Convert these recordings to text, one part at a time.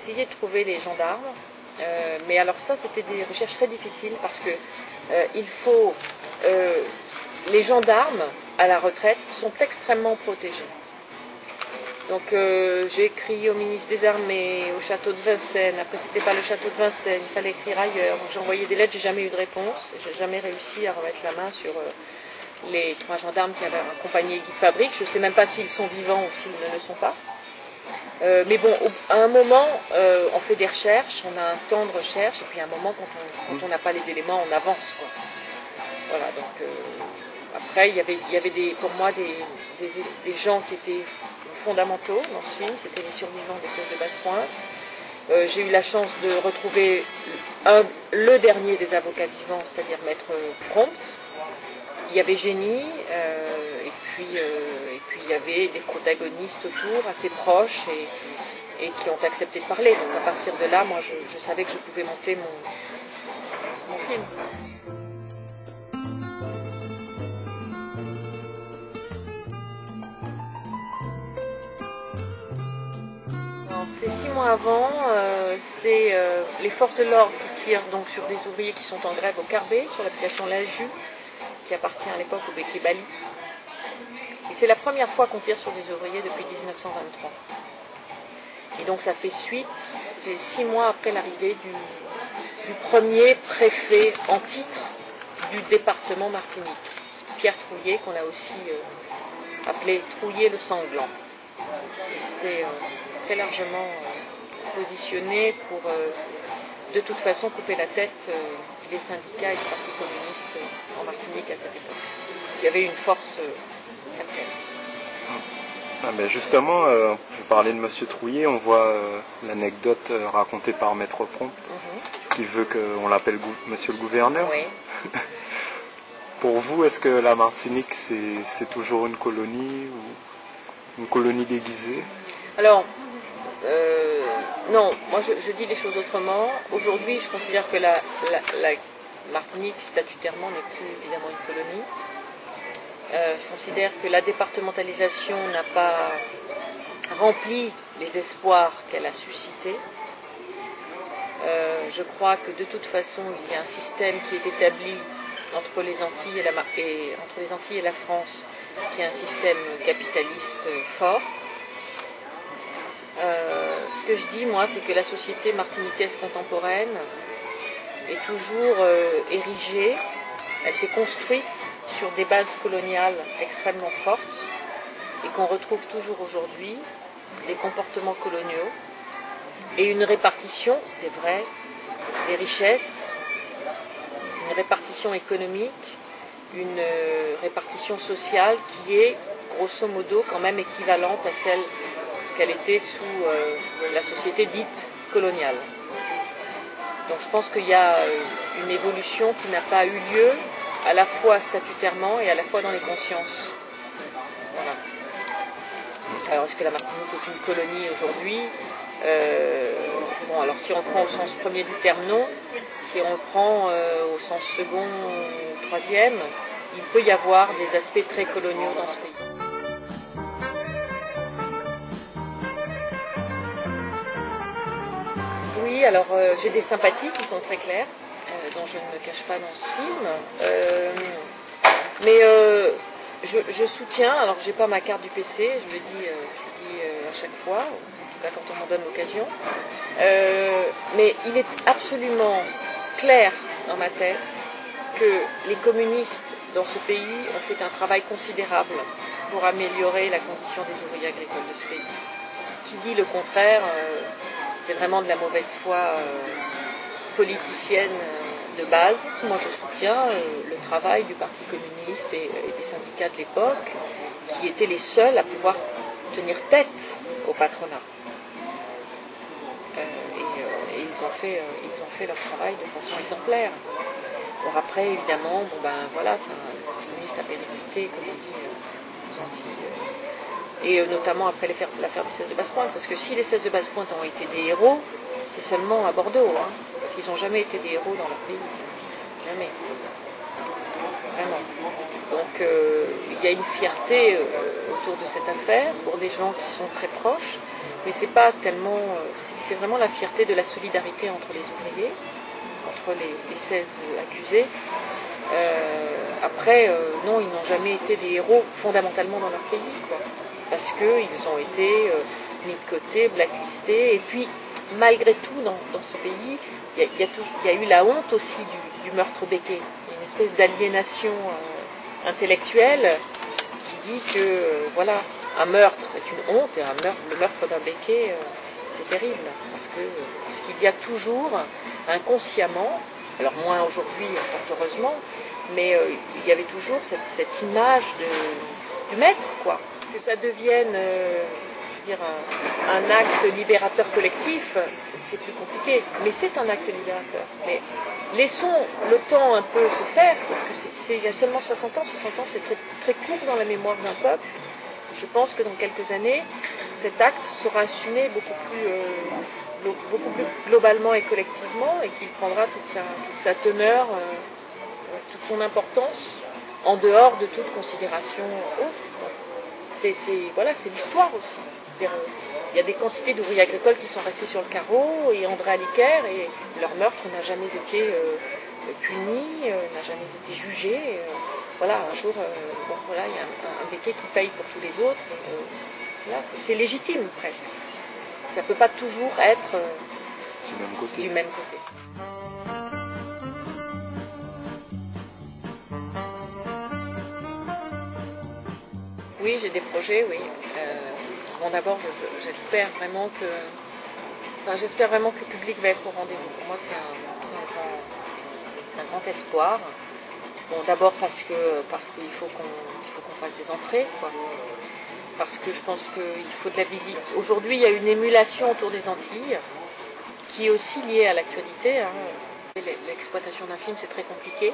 essayé de trouver les gendarmes, mais alors ça c'était des recherches très difficiles parce que les gendarmes à la retraite sont extrêmement protégés. Donc j'ai écrit au ministre des Armées, au château de Vincennes, après c'était pas le château de Vincennes, il fallait écrire ailleurs. Donc j'ai envoyé des lettres, j'ai jamais eu de réponse, j'ai jamais réussi à remettre la main sur les 3 gendarmes qui avaient accompagné Guy Fabrique. Je ne sais même pas s'ils sont vivants ou s'ils ne le sont pas. Mais bon, à un moment, on fait des recherches, on a un temps de recherche, et puis à un moment, quand on n'a pas les éléments, on avance, quoi. Voilà, donc après, il y avait pour moi des gens qui étaient fondamentaux dans ce film, c'était les survivants des 16 de Basse-Pointe. J'ai eu la chance de retrouver le dernier des avocats vivants, c'est-à-dire Maître Prompt. Il y avait Génie, et puis il y avait des protagonistes autour, assez proches, et qui ont accepté de parler. Donc à partir de là, moi je savais que je pouvais monter mon film. C'est 6 mois avant, c'est les forces de l'ordre qui tirent donc sur des ouvriers qui sont en grève au Carbet, sur l'application Laju, qui appartient à l'époque au Béké Bali. Et c'est la première fois qu'on tire sur des ouvriers depuis 1923. Et donc ça fait suite, c'est 6 mois après l'arrivée du premier préfet en titre du département Martinique, Pierre Trouillet, qu'on a aussi appelé Trouillet le Sanglant. C'est très largement positionné pour de toute façon couper la tête des syndicats et du Parti communiste en Martinique à cette époque. Il y avait une force certaine. Ah ben justement, vous parlez de M. Trouillet, on voit l'anecdote racontée par Maître Prompt, qui veut qu'on l'appelle Monsieur le Gouverneur. Oui. Pour vous, est-ce que la Martinique, c'est toujours une colonie ou une colonie déguisée? Alors, non, moi je dis les choses autrement. Aujourd'hui, je considère que la Martinique, statutairement, n'est plus évidemment une colonie. Je considère que la départementalisation n'a pas rempli les espoirs qu'elle a suscités. Je crois que de toute façon, il y a un système qui est établi entre les Antilles et la France, qui est un système capitaliste fort. Ce que je dis, moi, c'est que la société martiniquaise contemporaine est toujours érigée, elle s'est construite sur des bases coloniales extrêmement fortes et qu'on retrouve toujours aujourd'hui des comportements coloniaux et une répartition, c'est vrai, des richesses, une répartition économique, une répartition sociale qui est grosso modo quand même équivalente à celle qu'elle était sous la société dite coloniale. Donc je pense qu'il y a une évolution qui n'a pas eu lieu à la fois statutairement et à la fois dans les consciences. Voilà. Alors est-ce que la Martinique est une colonie aujourd'hui? Bon, alors si on le prend au sens premier du terme, non. Si on le prend au sens second, troisième, il peut y avoir des aspects très coloniaux dans ce pays. Oui, alors j'ai des sympathies qui sont très claires, dont je ne me cache pas dans ce film. Mais je soutiens, alors j'ai pas ma carte du PC, je le dis à chaque fois, en tout cas quand on m'en donne l'occasion. Mais il est absolument clair dans ma tête que les communistes dans ce pays ont fait un travail considérable pour améliorer la condition des ouvriers agricoles de ce pays. Qui dit le contraire, c'est vraiment de la mauvaise foi politicienne de base. Moi je soutiens le travail du Parti communiste et des syndicats de l'époque, qui étaient les seuls à pouvoir tenir tête au patronat. Et ils ont fait leur travail de façon exemplaire. Alors après, évidemment, bon ben voilà, c'est un Parti communiste à pérennité, comme on dit aux Antilles. Et notamment après l'affaire des 16 de Basse-Pointe, parce que si les 16 de Basse-Pointe ont été des héros, c'est seulement à Bordeaux, hein, parce qu'ils n'ont jamais été des héros dans leur pays. Jamais. Vraiment. Donc il y a une fierté autour de cette affaire, pour des gens qui sont très proches, Mais c'est pas tellement, c'est vraiment la fierté de la solidarité entre les ouvriers, entre les 16 accusés. Après, non, ils n'ont jamais été des héros fondamentalement dans leur pays, quoi, parce qu'ils ont été mis de côté, blacklistés, et puis malgré tout, dans ce pays, il y a eu la honte aussi du meurtre Béquet. Il y a une espèce d'aliénation intellectuelle qui dit que, voilà, un meurtre est une honte, et le meurtre d'un Béquet, c'est terrible, parce qu'il y a toujours, inconsciemment, alors moins aujourd'hui, fort heureusement, mais il y avait toujours cette image du maître, quoi. Que ça devienne un acte libérateur collectif, c'est plus compliqué, mais c'est un acte libérateur. Mais laissons le temps un peu se faire, parce que il y a seulement 60 ans c'est très, très court dans la mémoire d'un peuple. Je pense que dans quelques années, cet acte sera assumé beaucoup plus globalement et collectivement, et qu'il prendra toute sa teneur, toute son importance, en dehors de toute considération autre. C'est l'histoire aussi. Il y a des quantités d'ouvriers agricoles qui sont restés sur le carreau, et André Aliquer, et leur meurtre n'a jamais été puni, n'a jamais été jugé. Voilà, un jour, il y a un Béquet qui paye pour tous les autres. Voilà, c'est légitime presque. Ça ne peut pas toujours être du même côté. Oui, j'ai des projets, oui. D'abord, j'espère vraiment que le public va être au rendez-vous. Pour moi, c'est un grand espoir. Bon, d'abord parce qu'il faut qu'on fasse des entrées, quoi. Parce que je pense qu'il faut de la visite. Aujourd'hui, il y a une émulation autour des Antilles qui est aussi liée à l'actualité. L'exploitation d'un film, c'est très compliqué.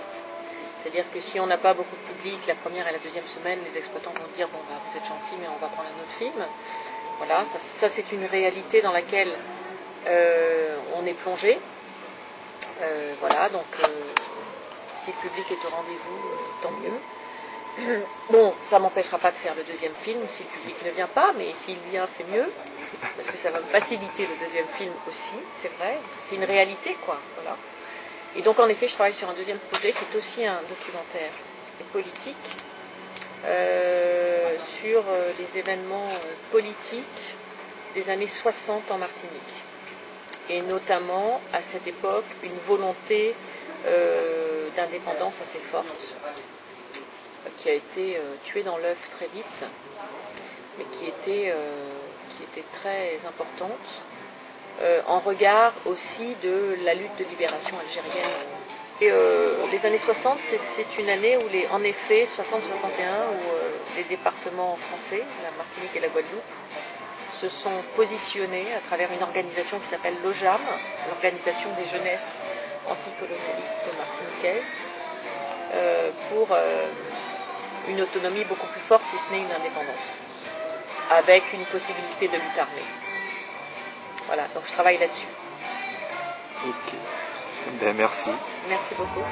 C'est-à-dire que si on n'a pas beaucoup de public, la première et la deuxième semaine, les exploitants vont dire bon, vous êtes gentils, mais on va prendre un autre film. Voilà, ça c'est une réalité dans laquelle on est plongé. Voilà, donc si le public est au rendez-vous, tant mieux. Bon, ça ne m'empêchera pas de faire le deuxième film si le public ne vient pas, mais s'il vient, c'est mieux, parce que ça va me faciliter le deuxième film aussi, c'est vrai. C'est une réalité, quoi. Voilà. Et donc, en effet, je travaille sur un deuxième projet qui est aussi un documentaire politique sur les événements politiques des années 60 en Martinique. Et notamment, à cette époque, une volonté d'indépendance assez forte, qui a été tuée dans l'œuf très vite, mais qui était très importante, en regard aussi de la lutte de libération algérienne. Et, les années 60, c'est une année où, en effet, 60-61, où les départements français, la Martinique et la Guadeloupe, se sont positionnés à travers une organisation qui s'appelle l'OJAM, l'Organisation des jeunesses anticolonialistes martiniquaises, pour une autonomie beaucoup plus forte, si ce n'est une indépendance, avec une possibilité de lutte armée. Voilà, donc je travaille là-dessus. Ok. Ben, merci. Merci beaucoup.